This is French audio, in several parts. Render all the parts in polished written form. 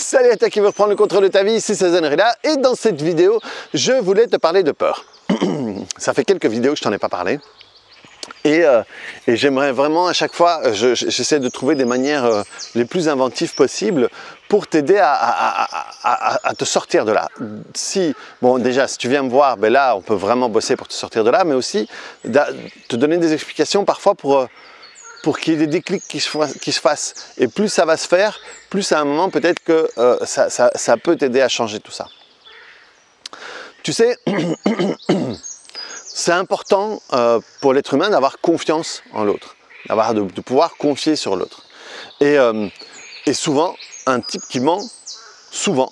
Salut à toi qui veut reprendre le contrôle de ta vie, ici c'est Zenreda et dans cette vidéo, je voulais te parler de peur. Ça fait quelques vidéos que je t'en ai pas parlé et j'aimerais vraiment à chaque fois, j'essaie de trouver des manières les plus inventives possibles pour t'aider à te sortir de là. Bon déjà, si tu viens me voir, ben là on peut vraiment bosser pour te sortir de là, mais aussi te donner des explications parfois pour qu'il y ait des déclics qui se fassent. Et plus ça va se faire, plus à un moment peut-être que ça peut t'aider à changer tout ça. Tu sais, c'est important pour l'être humain d'avoir confiance en l'autre, de pouvoir confier sur l'autre. Et souvent, un type qui ment, souvent,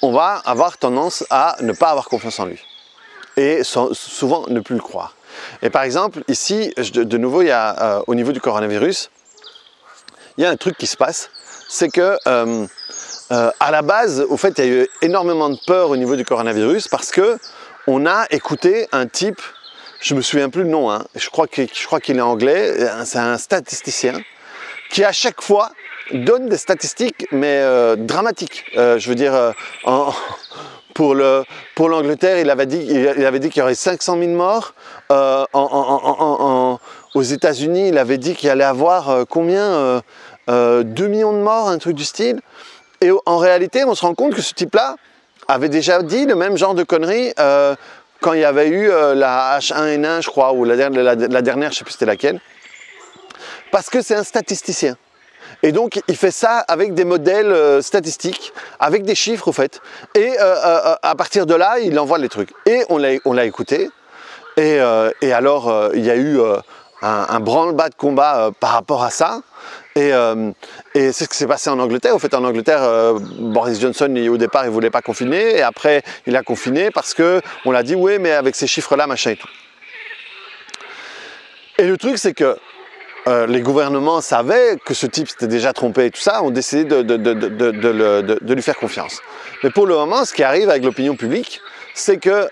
on va avoir tendance à ne pas avoir confiance en lui. Et souvent ne plus le croire. Et par exemple, ici, de nouveau, il y a, au niveau du coronavirus, il y a un truc qui se passe, c'est que à la base, au fait, il y a eu énormément de peur au niveau du coronavirus parce que on a écouté un type, je me souviens plus le nom, hein, je crois qu'il est anglais, c'est un statisticien, qui à chaque fois donne des statistiques, mais dramatiques. Je veux dire, pour l'Angleterre, il avait dit qu'il y aurait 500 000 morts. Aux États-Unis, il avait dit qu'il allait avoir combien 2 millions de morts, un truc du style. Et en réalité, on se rend compte que ce type-là avait déjà dit le même genre de conneries quand il y avait eu la H1N1, je crois, ou la dernière, je ne sais plus c'était laquelle. Parce que c'est un statisticien. Et donc, il fait ça avec des modèles statistiques, avec des chiffres, au fait. Et à partir de là, il envoie les trucs. Et on l'a écouté. Et alors, il y a eu un branle-bas de combat par rapport à ça. Et c'est ce qui s'est passé en Angleterre. Au fait, en Angleterre, Boris Johnson, au départ, il ne voulait pas confiner. Et après, il a confiné parce qu'on l'a dit, oui, mais avec ces chiffres-là, machin et tout. Et le truc, c'est que les gouvernements savaient que ce type s'était déjà trompé et tout ça, ont décidé de lui faire confiance. Mais pour le moment, ce qui arrive avec l'opinion publique, c'est que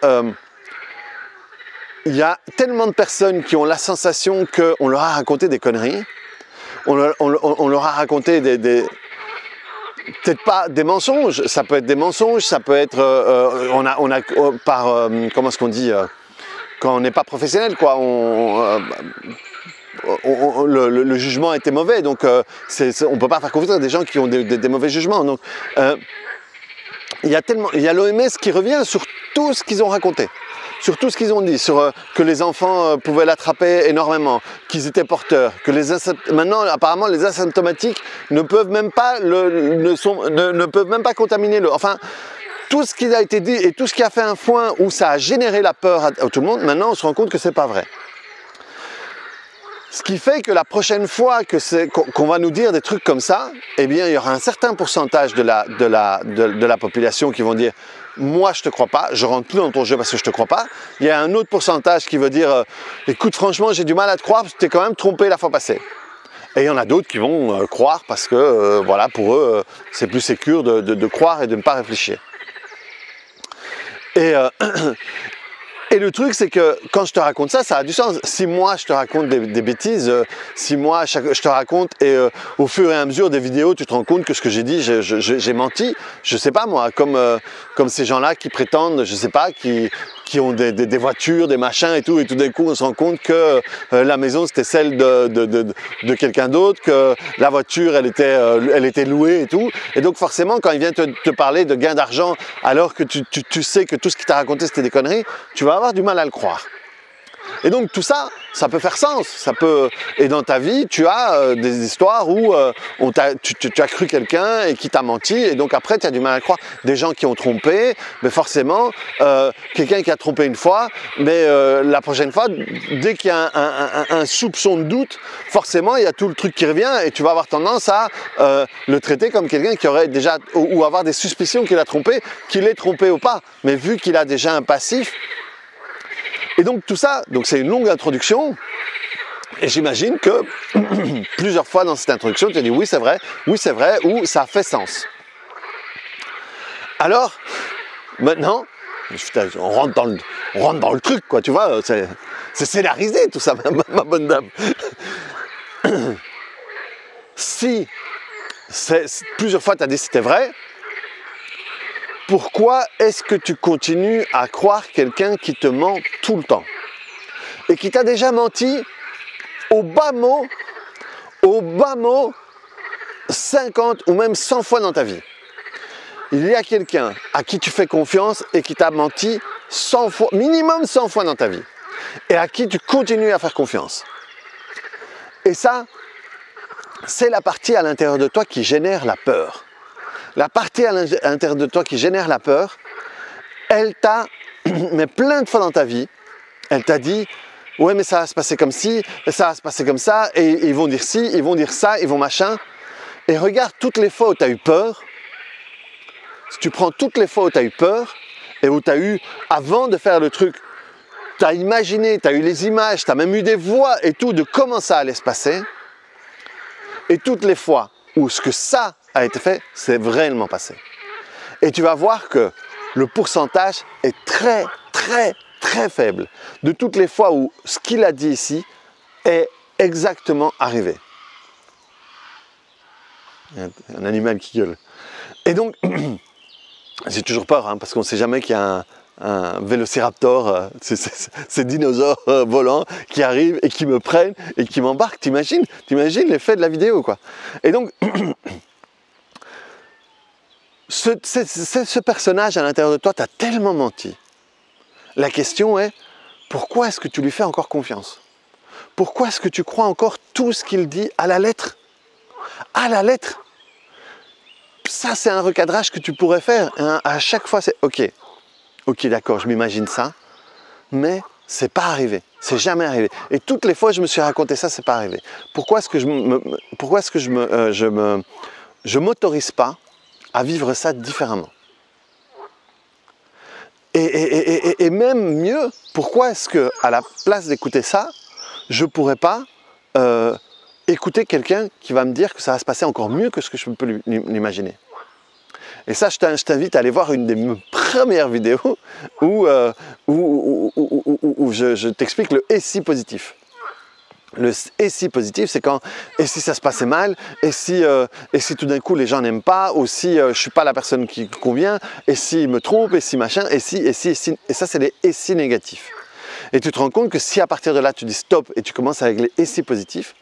il y a tellement de personnes qui ont la sensation qu'on leur a raconté des conneries, on leur a raconté peut-être pas des mensonges, ça peut être des mensonges, ça peut être, comment est-ce qu'on dit, quand on n'est pas professionnel, quoi, le jugement était mauvais, donc on ne peut pas faire confiance à des gens qui ont des mauvais jugements. Donc, il y a l'OMS qui revient sur tout ce qu'ils ont raconté, sur tout ce qu'ils ont dit, sur que les enfants pouvaient l'attraper énormément, qu'ils étaient porteurs, que maintenant apparemment les asymptomatiques ne peuvent même pas ne peuvent même pas contaminer l'eau. Enfin, tout ce qui a été dit et tout ce qui a fait un foin où ça a généré la peur à tout le monde, maintenant on se rend compte que c'est pas vrai. Ce qui fait que la prochaine fois qu'on va nous dire des trucs comme ça, eh bien, il y aura un certain pourcentage de la population qui vont dire « Moi, je te crois pas, je rentre plus dans ton jeu parce que je te crois pas ». Il y a un autre pourcentage qui veut dire « Écoute, franchement, j'ai du mal à te croire parce que tu t'es quand même trompé la fois passée ». Et il y en a d'autres qui vont croire parce que, voilà, pour eux, c'est plus sécure de croire et de ne pas réfléchir. Et le truc, c'est que quand je te raconte ça, ça a du sens. Si moi, je te raconte des bêtises, si moi, je te raconte et au fur et à mesure des vidéos, tu te rends compte que ce que j'ai dit, j'ai menti, je sais pas moi, comme ces gens-là qui prétendent, je sais pas, qui ont des voitures, des machins et tout d'un coup, on se rend compte que la maison, c'était celle de quelqu'un d'autre, que la voiture, elle était louée et tout. Et donc, forcément, quand il vient te parler de gain d'argent, alors que tu sais que tout ce qu'il t'a raconté, c'était des conneries, tu vas avoir du mal à le croire. Et donc tout ça, ça peut faire sens. Et dans ta vie, tu as des histoires où tu as cru quelqu'un et qui t'a menti, et donc après tu as du mal à le croire. Des gens qui ont trompé, mais forcément, quelqu'un qui a trompé une fois, mais la prochaine fois, dès qu'il y a un soupçon de doute, forcément il y a tout le truc qui revient, et tu vas avoir tendance à le traiter comme quelqu'un qui aurait déjà, ou avoir des suspicions qu'il a trompé, qu'il est trompé ou pas. Mais vu qu'il a déjà un passif, et donc tout ça, c'est une longue introduction, et j'imagine que plusieurs fois dans cette introduction, tu as dit oui c'est vrai, ou ça fait sens. Alors, maintenant, on rentre dans le truc, quoi, tu vois, c'est scénarisé tout ça, ma bonne dame. Si plusieurs fois tu as dit c'était vrai, pourquoi est-ce que tu continues à croire quelqu'un qui te ment tout le temps et qui t'a déjà menti au bas mot 50 ou même 100 fois dans ta vie? Il y a quelqu'un à qui tu fais confiance et qui t'a menti 100 fois, minimum 100 fois dans ta vie, et à qui tu continues à faire confiance. Et ça, c'est la partie à l'intérieur de toi qui génère la peur. La partie à l'intérieur de toi qui génère la peur, elle t'a, mais plein de fois dans ta vie, elle t'a dit « ouais mais ça va se passer comme ci, ça va se passer comme ça, et ils vont dire ci, ils vont dire ça, ils vont machin ». Et regarde toutes les fois où tu as eu peur. Si tu prends toutes les fois où tu as eu peur, et où tu as eu, avant de faire le truc, tu as imaginé, tu as eu les images, tu as même eu des voix et tout de comment ça allait se passer, et toutes les fois où ce que ça a été fait, c'est réellement passé. Et tu vas voir que le pourcentage est très, très, très faible de toutes les fois où ce qu'il a dit ici est exactement arrivé. Il y a un animal qui gueule. Et donc, j'ai toujours peur, hein, parce qu'on ne sait jamais qu'il y a un vélociraptor, ces dinosaures volants qui arrivent et qui me prennent et qui m'embarquent. T'imagines l'effet de la vidéo, quoi. Et donc, ce personnage à l'intérieur de toi t'a tellement menti. La question est, pourquoi est-ce que tu lui fais encore confiance? Pourquoi est-ce que tu crois encore tout ce qu'il dit à la lettre? À la lettre. Ça, c'est un recadrage que tu pourrais faire. Hein. À chaque fois, c'est ok, d'accord, je m'imagine ça, mais c'est pas arrivé. C'est jamais arrivé. Et toutes les fois, je me suis raconté ça, c'est pas arrivé. Pourquoi est-ce que je m'autorise pas à vivre ça différemment? Et même mieux, pourquoi est-ce que à la place d'écouter ça, je pourrais pas écouter quelqu'un qui va me dire que ça va se passer encore mieux que ce que je peux l'imaginer. Et ça, je t'invite à aller voir une des premières vidéos où je t'explique le « et si » positif. Le « et si » positif, c'est quand « et si ça se passait mal » et si tout d'un coup les gens n'aiment pas, ou si je ne suis pas la personne qui convient, et s'ils me trompent, et si machin, et si. Et ça, c'est les « et si » négatifs. Et tu te rends compte que si à partir de là tu dis stop et tu commences avec les « et si » positifs,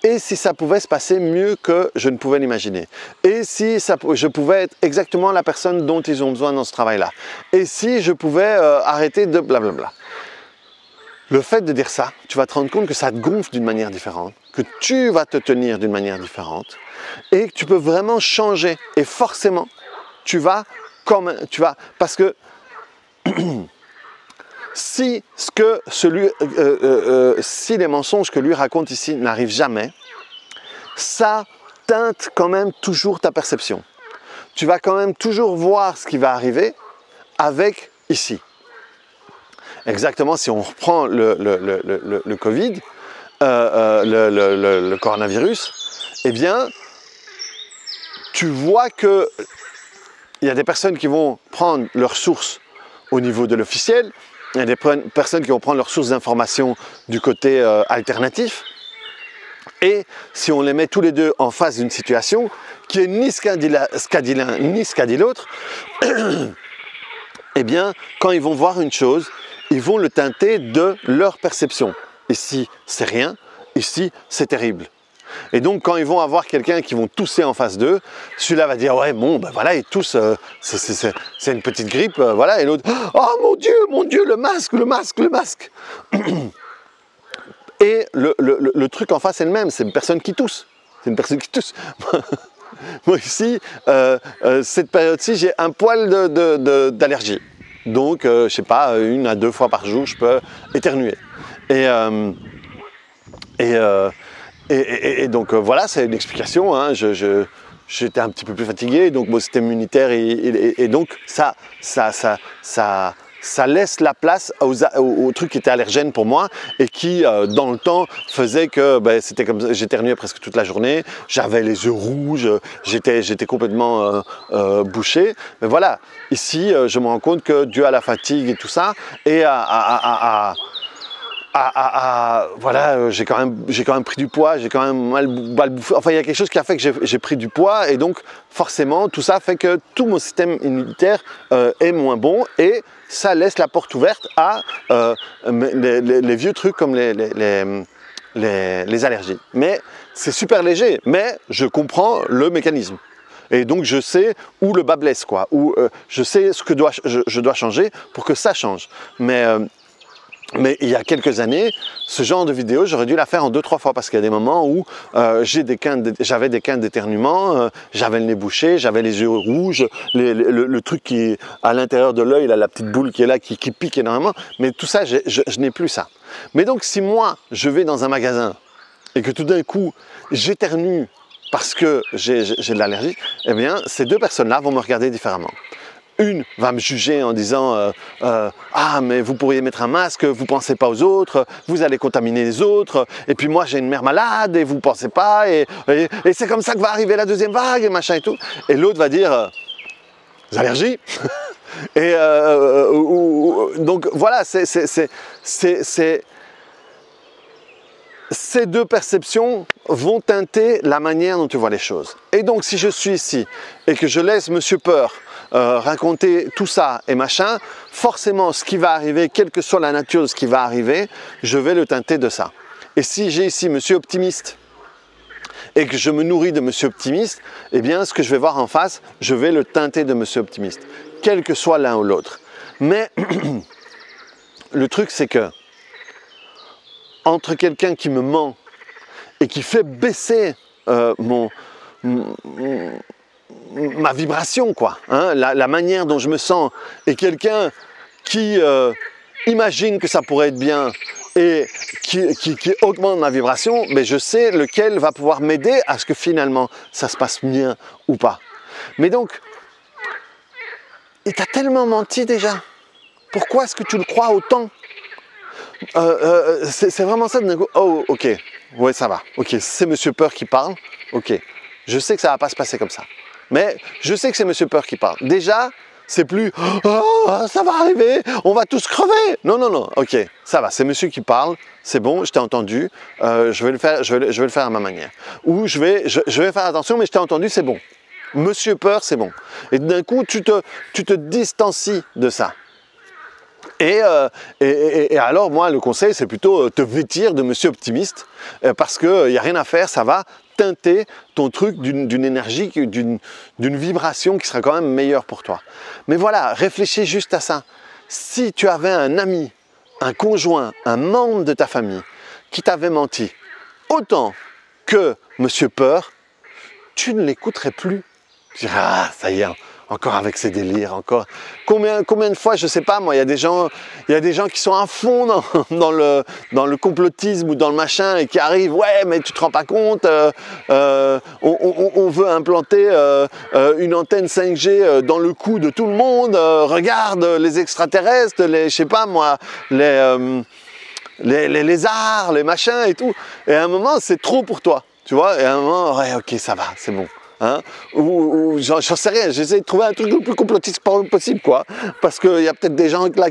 et si ça pouvait se passer mieux que je ne pouvais l'imaginer, et si je pouvais être exactement la personne dont ils ont besoin dans ce travail-là, et si je pouvais arrêter de blablabla. Le fait de dire ça, tu vas te rendre compte que ça te gonfle d'une manière différente, que tu vas te tenir d'une manière différente, et que tu peux vraiment changer. Et forcément, parce que si les mensonges que lui raconte ici n'arrivent jamais, ça teinte quand même toujours ta perception. Tu vas quand même toujours voir ce qui va arriver avec ici. Exactement, si on reprend le Covid, le coronavirus, eh bien, tu vois qu'il y a des personnes qui vont prendre leurs sources au niveau de l'officiel, il y a des personnes qui vont prendre leurs sources d'information du côté alternatif, et si on les met tous les deux en face d'une situation qui est ni ce qu'a dit l'un, ni ce qu'a dit l'autre, eh bien, quand ils vont voir une chose, ils vont le teinter de leur perception. Ici, c'est rien, ici, c'est terrible. Et donc, quand ils vont avoir quelqu'un qui vont tousser en face d'eux, celui-là va dire « ouais, bon, ben voilà, ils toussent, c'est une petite grippe, voilà. » Et l'autre « oh mon Dieu, le masque, le masque, le masque !» Et le truc en face est le même, c'est une personne qui tousse. C'est une personne qui tousse. Moi ici, cette période-ci, j'ai un poil d'allergie. Donc, je ne sais pas, 1 à 2 fois par jour, je peux éternuer. Et donc, voilà, c'est une explication. Hein. J'étais un petit peu plus fatigué, donc mon système immunitaire, et donc ça laisse la place aux trucs qui étaient allergènes pour moi et qui, dans le temps, faisaient que c'était comme j'éternuais presque toute la journée, j'avais les yeux rouges, j'étais complètement bouché. Mais voilà, ici, je me rends compte que dû à la fatigue et tout ça, et voilà, j'ai quand même pris du poids, j'ai quand même mal bouffé. Enfin, il y a quelque chose qui a fait que j'ai pris du poids et donc forcément tout ça fait que tout mon système immunitaire est moins bon et ça laisse la porte ouverte à les vieux trucs comme les allergies. Mais c'est super léger, mais je comprends le mécanisme. Et donc je sais où le bas blesse, quoi, où je sais ce que je dois changer pour que ça change. Mais il y a quelques années, ce genre de vidéo, j'aurais dû la faire en 2-3 fois parce qu'il y a des moments où j'avais des quintes d'éternuement, j'avais le nez bouché, j'avais les yeux rouges, le truc qui à l'intérieur de l'œil, la petite boule qui est là, qui pique énormément. Mais tout ça, je n'ai plus ça. Mais donc si moi, je vais dans un magasin et que tout d'un coup, j'éternue parce que j'ai de l'allergie, eh bien, ces deux personnes-là vont me regarder différemment. Une va me juger en disant ah mais vous pourriez mettre un masque, vous ne pensez pas aux autres, vous allez contaminer les autres, et puis moi j'ai une mère malade et vous ne pensez pas, et c'est comme ça que va arriver la deuxième vague et machin et tout. Et l'autre va dire des allergies. Et donc voilà, ces deux perceptions vont teinter la manière dont tu vois les choses. Et donc si je suis ici et que je laisse Monsieur Peur raconter tout ça et machin, forcément ce qui va arriver, quelle que soit la nature de ce qui va arriver, je vais le teinter de ça. Et si j'ai ici Monsieur Optimiste et que je me nourris de Monsieur Optimiste, eh bien ce que je vais voir en face, je vais le teinter de Monsieur Optimiste, quel que soit l'un ou l'autre. Mais le truc c'est que entre quelqu'un qui me ment et qui fait baisser ma vibration, quoi, hein, la manière dont je me sens, et quelqu'un qui imagine que ça pourrait être bien et qui augmente ma vibration, mais je sais lequel va pouvoir m'aider à ce que finalement ça se passe bien ou pas. Mais donc, il t'a tellement menti déjà. Pourquoi est-ce que tu le crois autant? C'est vraiment ça d'un coup. Oh, ok, ouais, ça va. Ok, c'est Monsieur Peur qui parle. Ok, je sais que ça va pas se passer comme ça. Mais je sais que c'est Monsieur Peur qui parle. Déjà, c'est plus oh, ça va arriver, on va tous crever. Non, non, non. Ok, ça va. C'est Monsieur qui parle. C'est bon, je t'ai entendu. Je vais le faire. Je vais le faire à ma manière. Ou je vais faire attention, mais je t'ai entendu. C'est bon. Monsieur Peur, c'est bon. Et d'un coup, tu te distancies de ça. Et alors, moi, le conseil, c'est plutôt te vêtir de Monsieur Optimiste, parce qu'il n'y a rien à faire, ça va teinter ton truc d'une énergie, d'une vibration qui sera quand même meilleure pour toi. Mais voilà, réfléchis juste à ça. Si tu avais un ami, un conjoint, un membre de ta famille qui t'avait menti, autant que Monsieur Peur, tu ne l'écouterais plus. Tu dirais, ah, ça y est, encore avec ces délires, encore. Combien de fois, je sais pas, moi, il y a des gens qui sont à fond dans le complotisme ou dans le machin et qui arrivent, ouais, mais tu te rends pas compte, on veut implanter une antenne 5G dans le cou de tout le monde, regarde les extraterrestres, je sais pas moi, les lézards, les machins et tout. Et à un moment, c'est trop pour toi, tu vois, et à un moment, ouais, ok, ça va, c'est bon. Hein, ou j'en sais rien, j'essaie de trouver un truc le plus complotiste possible, quoi, parce qu'il y a peut-être des gens là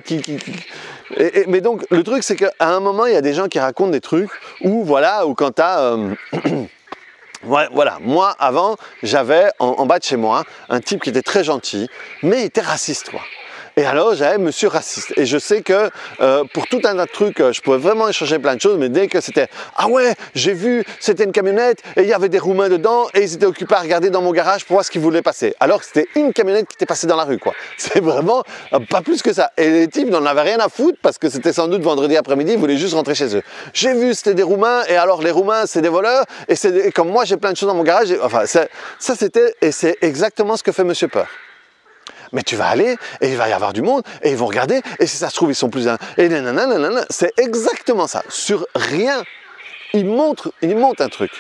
mais donc le truc c'est qu'à un moment il y a des gens qui racontent des trucs où voilà, ou quand t'as ouais, voilà, moi avant j'avais en bas de chez moi un type qui était très gentil mais il était raciste, quoi. Et alors j'avais Monsieur Raciste. Et je sais que pour tout un tas de trucs, je pouvais vraiment échanger plein de choses, mais dès que c'était « Ah ouais, j'ai vu, c'était une camionnette et il y avait des Roumains dedans et ils étaient occupés à regarder dans mon garage pour voir ce qu'ils voulaient passer. » Alors que c'était une camionnette qui était passée dans la rue, quoi. C'est vraiment pas plus que ça. Et les types n'en avaient rien à foutre parce que c'était sans doute vendredi après-midi, ils voulaient juste rentrer chez eux. J'ai vu, c'était des Roumains et alors les Roumains, c'est des voleurs et comme moi j'ai plein de choses dans mon garage, enfin ça c'était, et c'est exactement ce que fait Monsieur Peur. Mais tu vas aller, et il va y avoir du monde, et ils vont regarder, et si ça se trouve, ils sont plus un... Et nanana, c'est exactement ça. Sur rien, il monte un truc.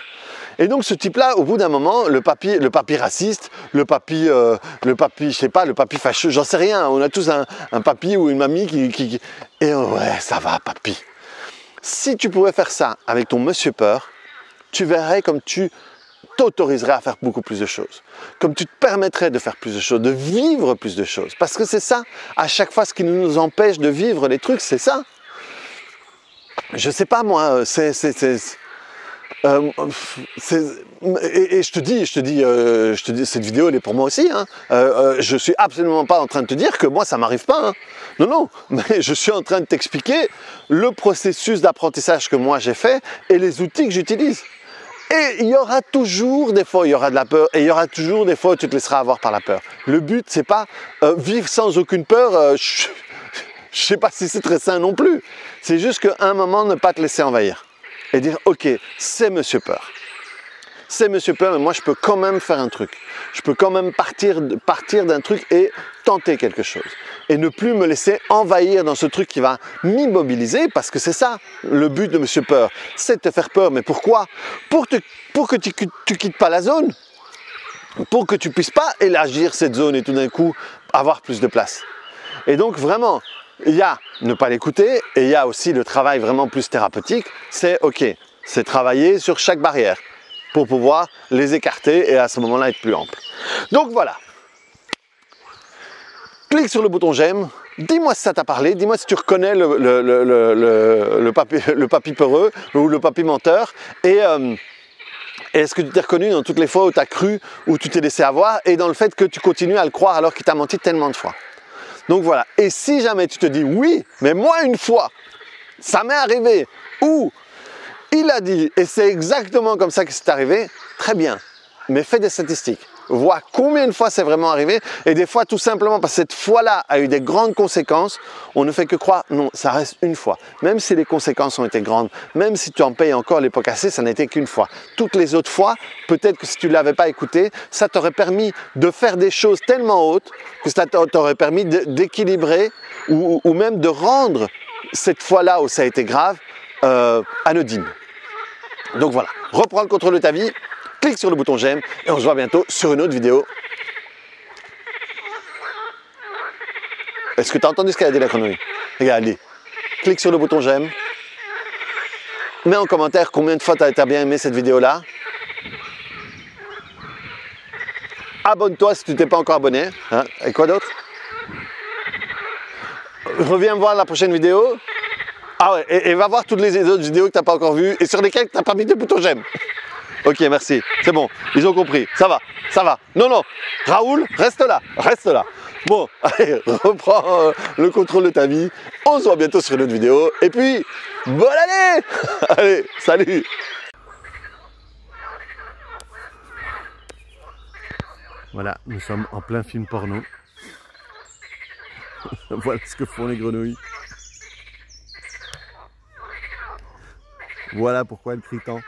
Et donc ce type-là, au bout d'un moment, le papy raciste, le papy, je sais pas, le papy fâcheux, j'en sais rien. On a tous un papy ou une mamie qui... Et ouais, ça va, papy. Si tu pouvais faire ça avec ton Monsieur Peur, tu verrais comme tu t'autoriserais à faire beaucoup plus de choses, comme tu te permettrais de faire plus de choses, de vivre plus de choses, parce que c'est ça, à chaque fois ce qui nous empêche de vivre les trucs, c'est ça. je sais pas moi, et je te dis, cette vidéo elle est pour moi aussi. Hein. Je suis absolument pas en train de te dire que moi ça m'arrive pas. Hein. Non, non, mais je suis en train de t'expliquer le processus d'apprentissage que moi j'ai fait et les outils que j'utilise. Et il y aura toujours des fois, il y aura de la peur et il y aura toujours des fois où tu te laisseras avoir par la peur. Le but c'est pas vivre sans aucune peur. Je sais pas si c'est très sain non plus. C'est juste qu'à un moment ne pas te laisser envahir. Et dire, ok, c'est Monsieur Peur. C'est Monsieur Peur, mais moi je peux quand même faire un truc. Je peux quand même partir d'un truc et tenter quelque chose. Et ne plus me laisser envahir dans ce truc qui va m'immobiliser, parce que c'est ça le but de Monsieur Peur. C'est de te faire peur. Mais pourquoi? Pour que tu quittes pas la zone. Pour que tu puisses pas élargir cette zone et tout d'un coup avoir plus de place. Et donc vraiment, il y a ne pas l'écouter et il y a aussi le travail vraiment plus thérapeutique, c'est ok, c'est travailler sur chaque barrière pour pouvoir les écarter et à ce moment-là être plus ample. Donc voilà, clique sur le bouton j'aime, dis-moi si ça t'a parlé, dis-moi si tu reconnais le papy peureux ou le papy menteur et est-ce que tu t'es reconnu dans toutes les fois où tu as cru, où tu t'es laissé avoir et dans le fait que tu continues à le croire alors qu'il t'a menti tellement de fois. Donc voilà, et si jamais tu te dis oui, mais moi une fois, ça m'est arrivé, ou il a dit, et c'est exactement comme ça que c'est arrivé, très bien, mais fais des statistiques, vois combien de fois c'est vraiment arrivé, et des fois tout simplement parce que cette fois-là a eu des grandes conséquences, on ne fait que croire, non, ça reste une fois, même si les conséquences ont été grandes, même si tu en payes encore les pots cassés, ça n'était qu'une fois. Toutes les autres fois, peut-être que si tu ne l'avais pas écouté, ça t'aurait permis de faire des choses tellement hautes que ça t'aurait permis d'équilibrer ou même de rendre cette fois-là où ça a été grave anodine. Donc voilà, reprends le contrôle de ta vie, clique sur le bouton j'aime et on se voit bientôt sur une autre vidéo. Est-ce que tu as entendu ce qu'a dit la grenouille? Regarde, allez, clique sur le bouton j'aime, mets en commentaire combien de fois tu as bien aimé cette vidéo-là. Abonne-toi si tu t'es pas encore abonné. Hein? Et quoi d'autre? Reviens me voir la prochaine vidéo. Ah ouais, et va voir toutes les autres vidéos que tu n'as pas encore vues et sur lesquelles tu n'as pas mis de bouton j'aime. Ok, merci. C'est bon, ils ont compris. Ça va, ça va. Non, non, Raoul, reste là, reste là. Bon, allez, reprends le contrôle de ta vie. On se voit bientôt sur une autre vidéo. Et puis, bonne année. Allez, salut. Voilà, nous sommes en plein film porno. Voilà ce que font les grenouilles. Voilà pourquoi elles crient tant.